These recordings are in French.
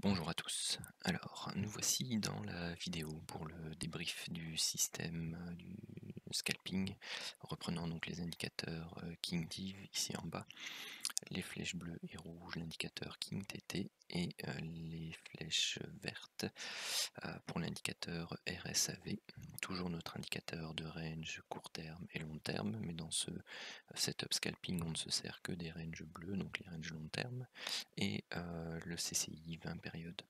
Bonjour à tous. Alors, nous voici dans la vidéo pour le débrief du système du scalping, reprenant donc les indicateurs KingDiv ici en bas, les flèches bleues et rouges, l'indicateur KingTT et les flèches vertes pour l'indicateur RSAV, toujours notre indicateur de range court terme et long terme, mais dans ce setup scalping on ne se sert que des ranges bleus, donc les ranges long terme, et le CCI 20 périodes.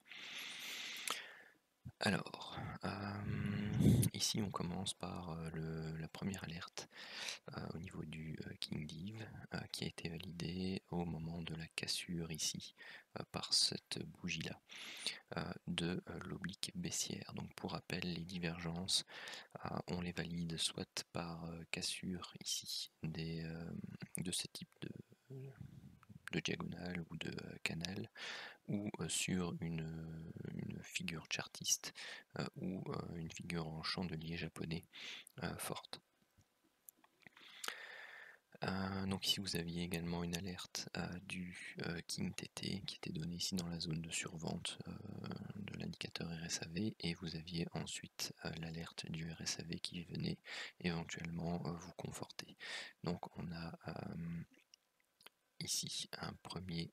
Alors, ici on commence par la première alerte au niveau du KingDiv qui a été validée au moment de la cassure ici par cette bougie là de l'oblique baissière. Donc pour rappel, les divergences on les valide soit par cassure ici de ce type de diagonale ou de canal, ou sur une figure chartiste ou une figure en chandelier japonais forte. Donc ici vous aviez également une alerte du KingTT qui était donnée ici dans la zone de survente de l'indicateur RSAV, et vous aviez ensuite l'alerte du RSAV qui venait éventuellement vous conforter. Donc on a ici un premier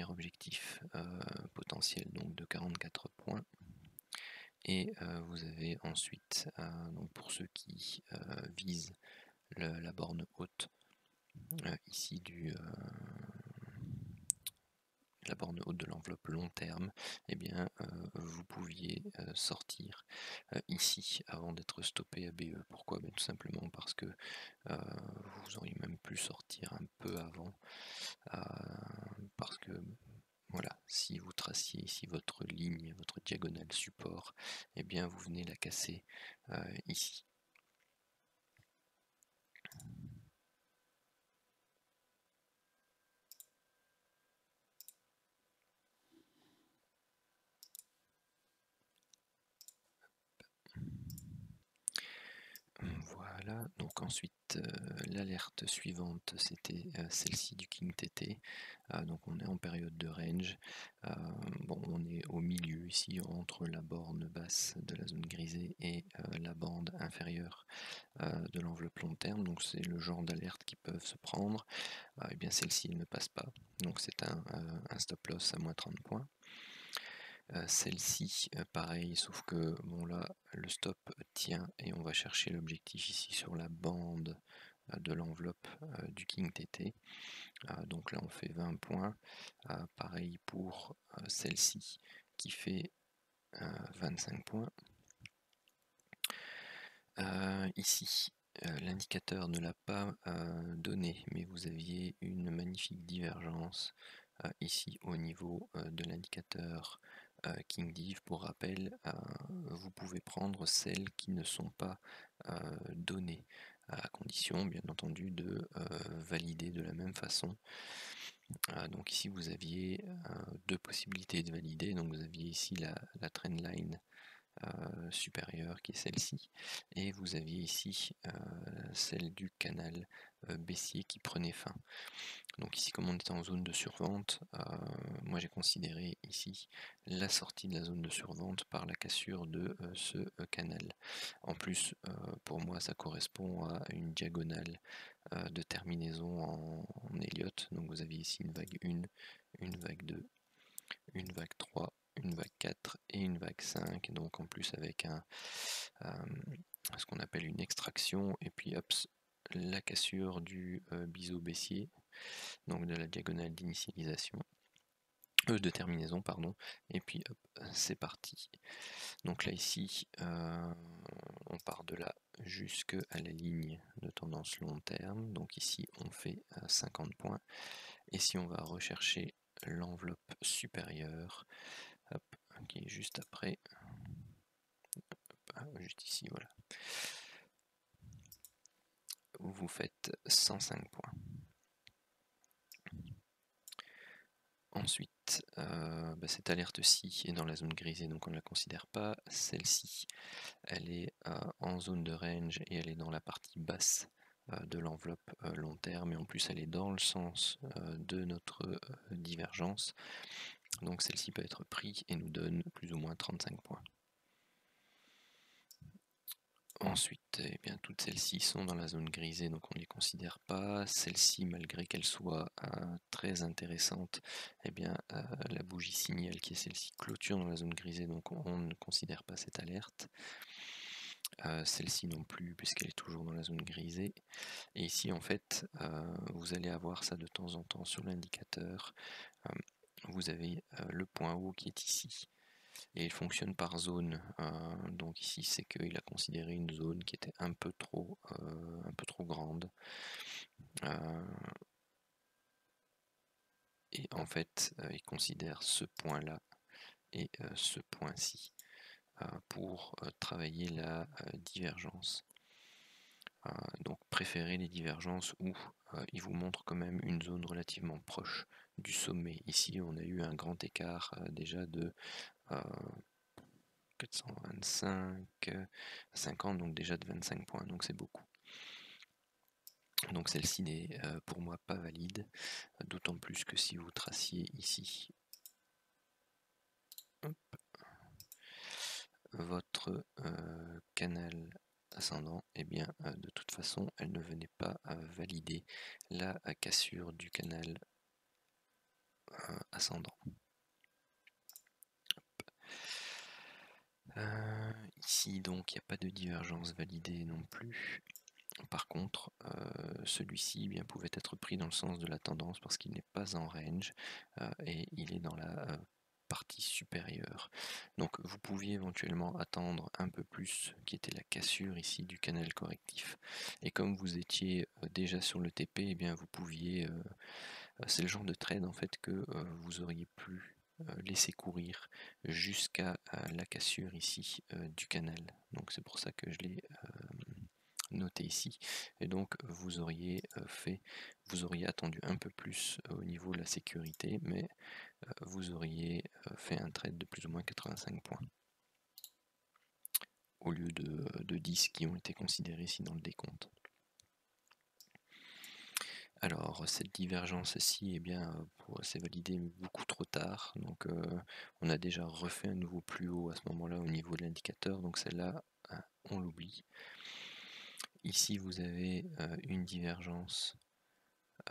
objectif potentiel donc de 44 points, et vous avez ensuite donc pour ceux qui visent la borne haute ici la borne haute de l'enveloppe long terme, eh bien vous pouviez sortir ici avant d'être stoppé à BE. Pourquoi? Tout simplement parce que vous auriez même pu sortir un peu avant, parce que voilà, si vous traciez ici votre ligne, votre diagonale support, eh bien vous venez la casser ici. Voilà, donc ensuite l'alerte suivante c'était celle-ci du KingTT. Donc on est en période de range. Bon, on est au milieu ici entre la borne basse de la zone grisée et la bande inférieure de l'enveloppe long terme, donc c'est le genre d'alerte qui peuvent se prendre. Et bien celle-ci ne passe pas, donc c'est un stop loss à moins 30 points. Celle-ci, pareil, sauf que bon là le stop tient et on va chercher l'objectif ici sur la bande de l'enveloppe du KingTT. Donc là on fait 20 points. Pareil pour celle-ci qui fait 25 points. Ici l'indicateur ne l'a pas donné, mais vous aviez une magnifique divergence ici au niveau de l'indicateur KingDiv. Pour rappel, vous pouvez prendre celles qui ne sont pas données, à condition bien entendu de valider de la même façon. Donc ici vous aviez deux possibilités de valider. Donc vous aviez ici la trendline supérieure qui est celle-ci, et vous aviez ici celle du canal baissier qui prenait fin. Donc ici, comme on était en zone de survente, moi j'ai considéré ici la sortie de la zone de survente par la cassure de ce canal. En plus, pour moi ça correspond à une diagonale de terminaison en Elliott. Donc vous aviez ici une vague 1, une vague 2, une vague 3, une vague 4 et une vague 5, donc en plus avec ce qu'on appelle une extraction, et puis hop, la cassure du biseau baissier, donc de la diagonale d'initialisation, de terminaison pardon, et puis hop, c'est parti. Donc là ici on part de là jusqu'à la ligne de tendance long terme, donc ici on fait 50 points, et si on va rechercher l'enveloppe supérieure, hop, qui est juste après, juste ici, voilà, vous faites 105 points. Ensuite, cette alerte-ci est dans la zone grisée, donc on ne la considère pas. Celle-ci, elle est en zone de range et elle est dans la partie basse de l'enveloppe long terme, et en plus elle est dans le sens de notre divergence. Donc celle-ci peut être prise et nous donne plus ou moins 35 points. Ensuite, eh bien, toutes celles-ci sont dans la zone grisée, donc on ne les considère pas. Celle-ci, malgré qu'elle soit très intéressante, eh bien, la bougie signale qui est celle-ci clôture dans la zone grisée, donc on ne considère pas cette alerte. Celle-ci non plus, puisqu'elle est toujours dans la zone grisée. Et ici, en fait, vous allez avoir ça de temps en temps sur l'indicateur. Vous avez le point haut qui est ici. Et il fonctionne par zone. Donc ici, c'est qu'il a considéré une zone qui était un peu trop grande. Et en fait, il considère ce point-là et ce point-ci pour travailler la divergence. Donc préférez les divergences où il vous montre quand même une zone relativement proche du sommet. Ici, on a eu un grand écart déjà de 425, 50, donc déjà de 25 points, donc c'est beaucoup. Donc celle-ci n'est pour moi pas valide, d'autant plus que si vous traciez ici votre canal ascendant, et bien de toute façon elle ne venait pas valider la cassure du canal ascendant. Ici donc il n'y a pas de divergence validée non plus. Par contre, celui-ci bien pouvait être pris dans le sens de la tendance parce qu'il n'est pas en range et il est dans la partie supérieure. Donc vous pouviez éventuellement attendre un peu plus, qui était la cassure ici du canal correctif. Et comme vous étiez déjà sur le TP, eh bien vous pouviez, c'est le genre de trade en fait que vous auriez pu laisser courir jusqu'à la cassure ici du canal. Donc c'est pour ça que je l'ai noté ici, et donc vous auriez attendu un peu plus au niveau de la sécurité, mais vous auriez fait un trade de plus ou moins 85 points au lieu de 10 qui ont été considérés ici dans le décompte. Alors cette divergence-ci, eh bien, c'est validé beaucoup trop tard, donc on a déjà refait un nouveau plus haut à ce moment-là au niveau de l'indicateur, donc celle-là, on l'oublie. Ici vous avez une divergence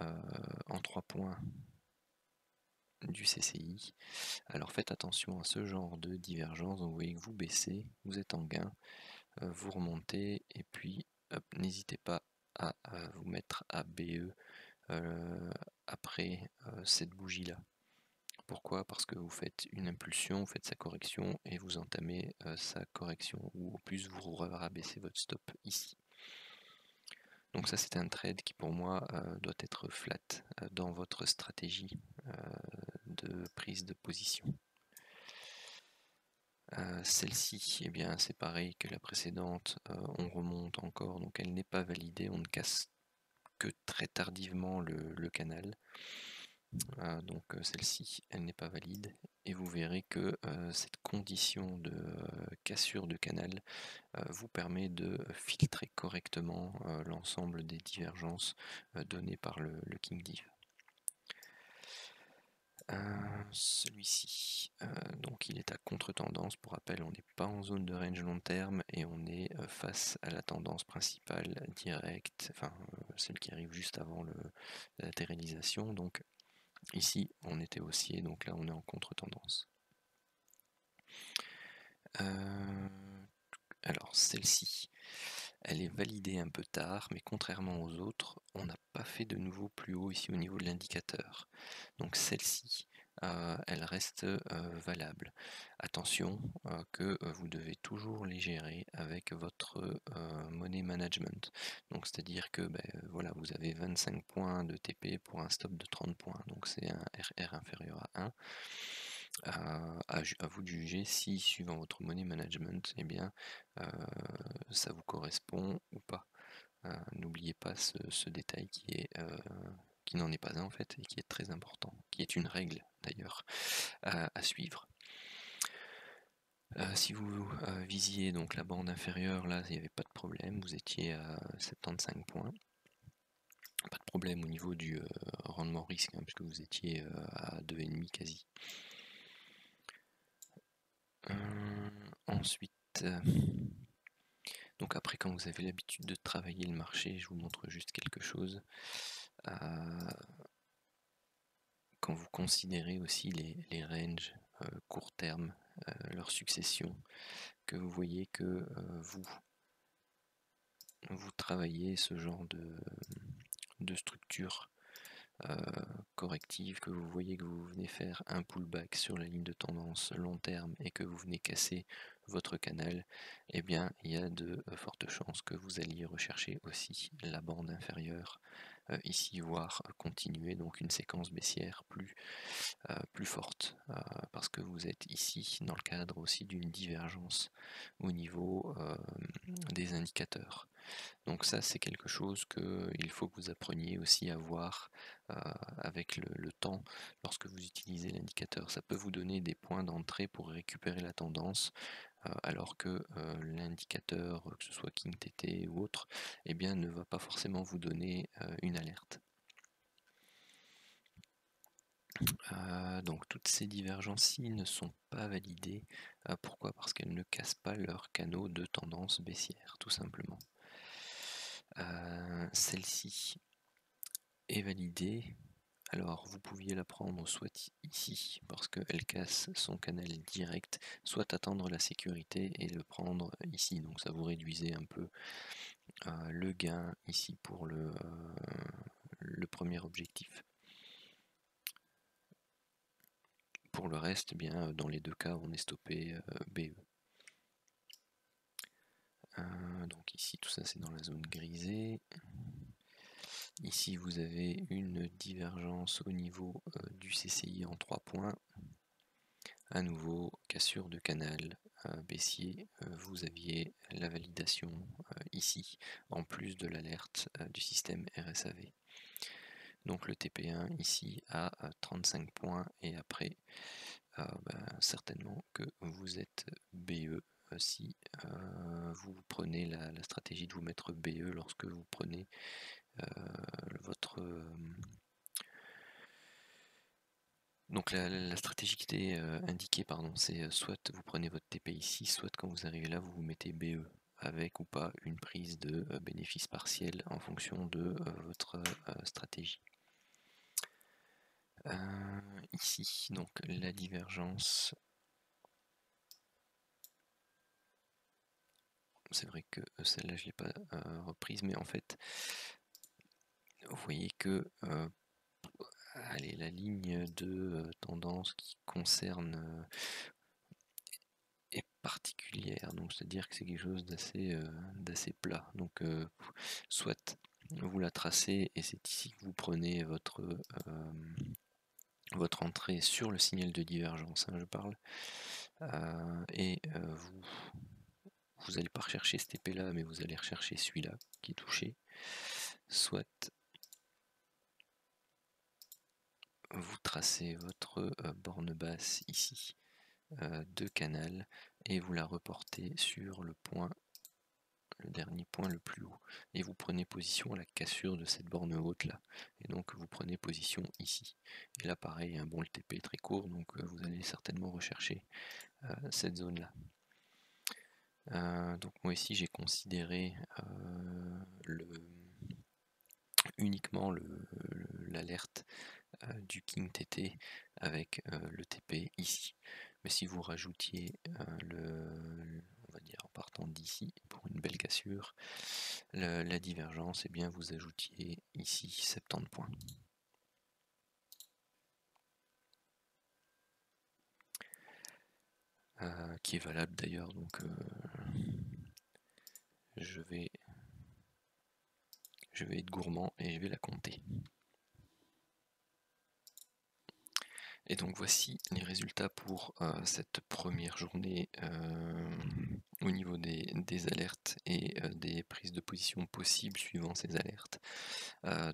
en 3 points du CCI. Alors faites attention à ce genre de divergence. Donc vous voyez que vous baissez, vous êtes en gain, vous remontez, et puis n'hésitez pas à vous mettre à BE après cette bougie là. Pourquoi? Parce que vous faites une impulsion, vous faites sa correction et vous entamez sa correction, ou au plus vous rabaissez votre stop ici. Donc ça, c'est un trade qui pour moi doit être flat dans votre stratégie de prise de position. Celle-ci, eh bien, c'est pareil que la précédente, on remonte encore, donc elle n'est pas validée, on ne casse que très tardivement le canal. Donc celle-ci, elle n'est pas valide, et vous verrez que cette condition de cassure de canal vous permet de filtrer correctement l'ensemble des divergences données par le King Div. Celui-ci, donc il est à contre-tendance. Pour rappel, on n'est pas en zone de range long terme et on est face à la tendance principale directe, enfin celle qui arrive juste avant la latéralisation. Donc ici on était haussier, donc là on est en contre-tendance. Alors celle-ci, elle est validée un peu tard, mais contrairement aux autres, on n'a pas fait de nouveau plus haut ici au niveau de l'indicateur. Donc celle-ci, elle reste valable. Attention que vous devez toujours les gérer avec votre money management. Donc c'est-à-dire que voilà, vous avez 25 points de TP pour un stop de 30 points. Donc c'est un RR inférieur à 1. À vous de juger si, suivant votre money management, eh bien, ça vous correspond ou pas. N'oubliez pas ce détail qui est qui n'en est pas un en fait, et qui est très important, qui est une règle d'ailleurs à suivre. Si vous visiez donc la bande inférieure, là il n'y avait pas de problème, vous étiez à 75 points. Pas de problème au niveau du rendement risque, hein, puisque vous étiez à 2,5 quasi. Ensuite, donc après, quand vous avez l'habitude de travailler le marché, je vous montre juste quelque chose. Quand vous considérez aussi les ranges court terme, leur succession, que vous voyez que vous travaillez ce genre de structure corrective, que vous voyez que vous venez faire un pullback sur la ligne de tendance long terme et que vous venez casser votre canal, eh bien il y a de fortes chances que vous alliez rechercher aussi la bande inférieure ici, voire continuer donc une séquence baissière plus forte, parce que vous êtes ici dans le cadre aussi d'une divergence au niveau des indicateurs. Donc ça, c'est quelque chose qu'il faut que vous appreniez aussi à voir avec le temps lorsque vous utilisez l'indicateur. Ça peut vous donner des points d'entrée pour récupérer la tendance, alors que l'indicateur, que ce soit KingTT ou autre, eh bien, ne va pas forcément vous donner une alerte. Donc toutes ces divergences-ci ne sont pas validées. Pourquoi? Parce qu'elles ne cassent pas leurs canaux de tendance baissière, tout simplement. Celle-ci est validée. Alors vous pouviez la prendre soit ici parce qu'elle casse son canal direct, soit attendre la sécurité et le prendre ici. Donc ça vous réduisait un peu le gain ici pour le premier objectif. Pour le reste, eh bien dans les deux cas, on est stoppé BE. Donc ici, tout ça c'est dans la zone grisée. Ici, vous avez une divergence au niveau du CCI en 3 points. À nouveau, cassure de canal baissier. Vous aviez la validation ici, en plus de l'alerte du système RSAV. Donc le TP1 ici à 35 points, et après, certainement que vous êtes BE si vous prenez la stratégie de vous mettre BE lorsque vous prenez votre... Donc la stratégie qui était indiquée, c'est soit vous prenez votre TP ici, soit quand vous arrivez là, vous vous mettez BE, avec ou pas une prise de bénéfice partiel en fonction de votre stratégie. Ici, donc la divergence, c'est vrai que celle-là je ne l'ai pas reprise, mais en fait, vous voyez que allez, la ligne de tendance qui concerne est particulière, donc c'est-à-dire que c'est quelque chose d'assez plat. Donc soit vous la tracez et c'est ici que vous prenez votre entrée sur le signal de divergence, hein, je parle, et vous n'allez pas rechercher ce TP là, mais vous allez rechercher celui-là qui est touché. Soit vous tracez votre borne basse ici de canal et vous la reportez sur le dernier point le plus haut, et vous prenez position à la cassure de cette borne haute là, et donc vous prenez position ici. Et là pareil, bon, le TP est très court, donc vous allez certainement rechercher cette zone là. Donc moi ici j'ai considéré uniquement l'alerte du KingTT avec le TP ici. Mais si vous rajoutiez on va dire en partant d'ici pour une belle cassure, la divergence, et bien vous ajoutiez ici 70 points. Qui est valable d'ailleurs, donc je vais être gourmand et je vais la compter. Et donc voici les résultats pour cette première journée au niveau des alertes et des prises de position possibles suivant ces alertes,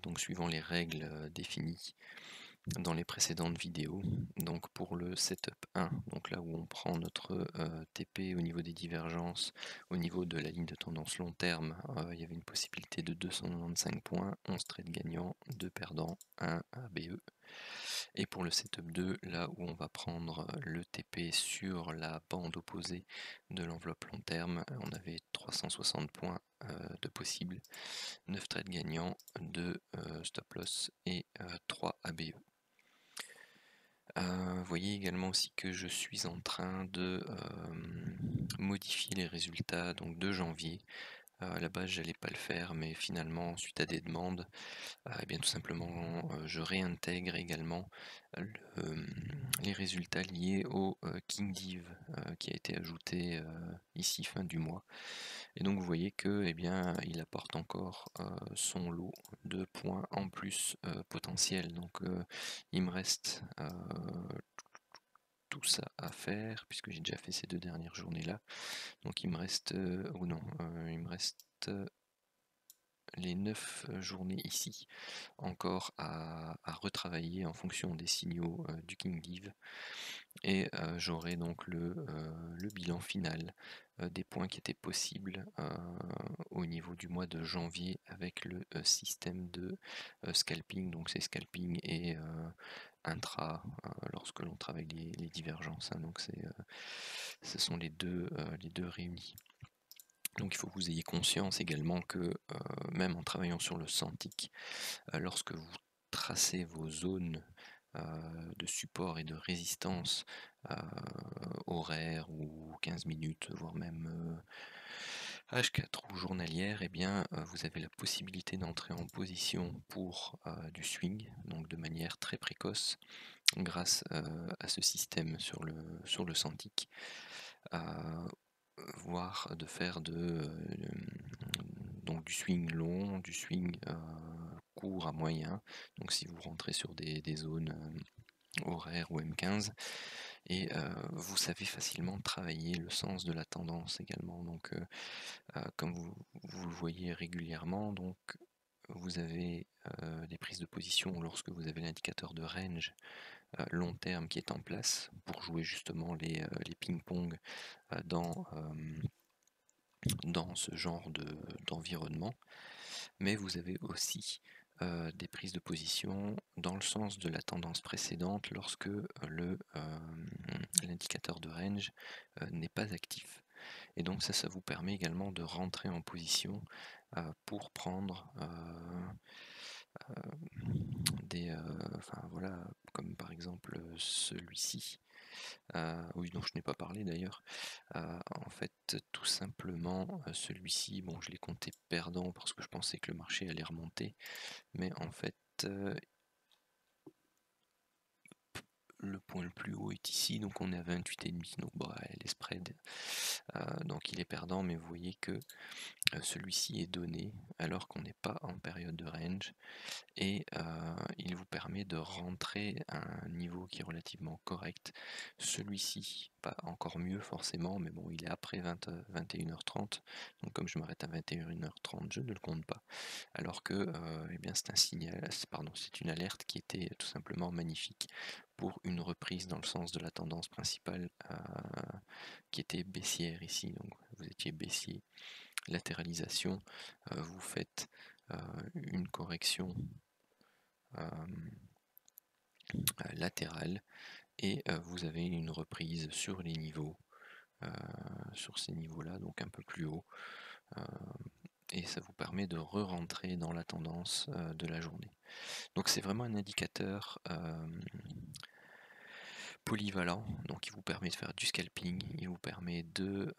donc suivant les règles définies dans les précédentes vidéos. Donc pour le setup 1, donc là où on prend notre TP au niveau des divergences, au niveau de la ligne de tendance long terme, il y avait une possibilité de 295 points, 11 trades gagnants, 2 perdants, 1 ABE. Et pour le setup 2, là où on va prendre le TP sur la bande opposée de l'enveloppe long terme, on avait 360 points de possible, 9 trades gagnants, 2 stop loss et 3 ABE. Vous voyez également aussi que je suis en train de modifier les résultats donc de janvier. À la base, j'allais pas le faire, mais finalement, suite à des demandes, eh bien tout simplement, je réintègre également le, les résultats liés au KingDiv qui a été ajouté ici fin du mois. Et donc vous voyez que eh bien, il apporte encore son lot de points en plus potentiels. Donc il me reste tout ça à faire, puisque j'ai déjà fait ces 2 dernières journées-là. Donc il me reste, ou non, il me reste les 9 journées ici encore à retravailler en fonction des signaux du KingDiv. Et j'aurai donc le bilan final des points qui étaient possibles au niveau du mois de janvier avec le système de scalping. Donc c'est scalping et intra lorsque l'on travaille les divergences, hein. Donc ce sont les deux réunis. Donc il faut que vous ayez conscience également que même en travaillant sur le Santic, lorsque vous tracez vos zones de support et de résistance horaires ou 15 minutes, voire même H4 ou journalière, eh bien vous avez la possibilité d'entrer en position pour du swing, donc de manière très précoce, grâce à ce système sur le Santic, voire de faire donc du swing long, du swing court à moyen. Donc si vous rentrez sur des zones horaires ou M15, et vous savez facilement travailler le sens de la tendance également. Donc comme vous le voyez régulièrement, donc vous avez des prises de position lorsque vous avez l'indicateur de range long terme qui est en place pour jouer justement les ping-pong dans ce genre d'environnement. Mais vous avez aussi des prises de position dans le sens de la tendance précédente lorsque l'indicateur de range n'est pas actif. Et donc ça vous permet également de rentrer en position pour prendre enfin voilà, comme par exemple celui-ci, oui, dont je n'ai pas parlé d'ailleurs. En fait, tout simplement, celui-ci, bon, je l'ai compté perdant parce que je pensais que le marché allait remonter, mais en fait, le point le plus haut est ici, donc on est à 28,5, donc bah, les spreads, donc il est perdant, mais vous voyez que celui-ci est donné alors qu'on n'est pas en période de range, et il vous permet de rentrer à un niveau qui est relativement correct. Celui-ci, pas encore mieux forcément, mais bon, il est après 21h30, donc comme je m'arrête à 21h30, je ne le compte pas. Alors que eh bien, c'est un signal, pardon, c'est une alerte qui était tout simplement magnifique pour une reprise dans le sens de la tendance principale qui était baissière ici. Donc vous étiez baissier, latéralisation, vous faites une correction latérale et vous avez une reprise sur les niveaux, sur ces niveaux-là, donc un peu plus haut, et ça vous permet de re-rentrer dans la tendance de la journée. Donc c'est vraiment un indicateur polyvalent, donc il vous permet de faire du scalping, il vous permet de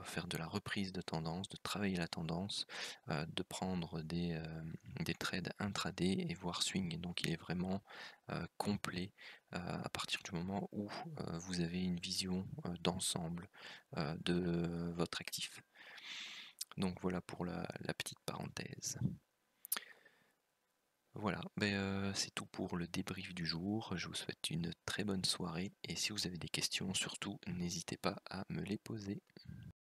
faire de la reprise de tendance, de travailler la tendance, de prendre des trades intraday et voire swing. Donc il est vraiment complet à partir du moment où vous avez une vision d'ensemble de votre actif. Donc voilà pour la petite parenthèse. Voilà, c'est tout pour le débrief du jour. Je vous souhaite une très bonne soirée et si vous avez des questions, surtout, n'hésitez pas à me les poser.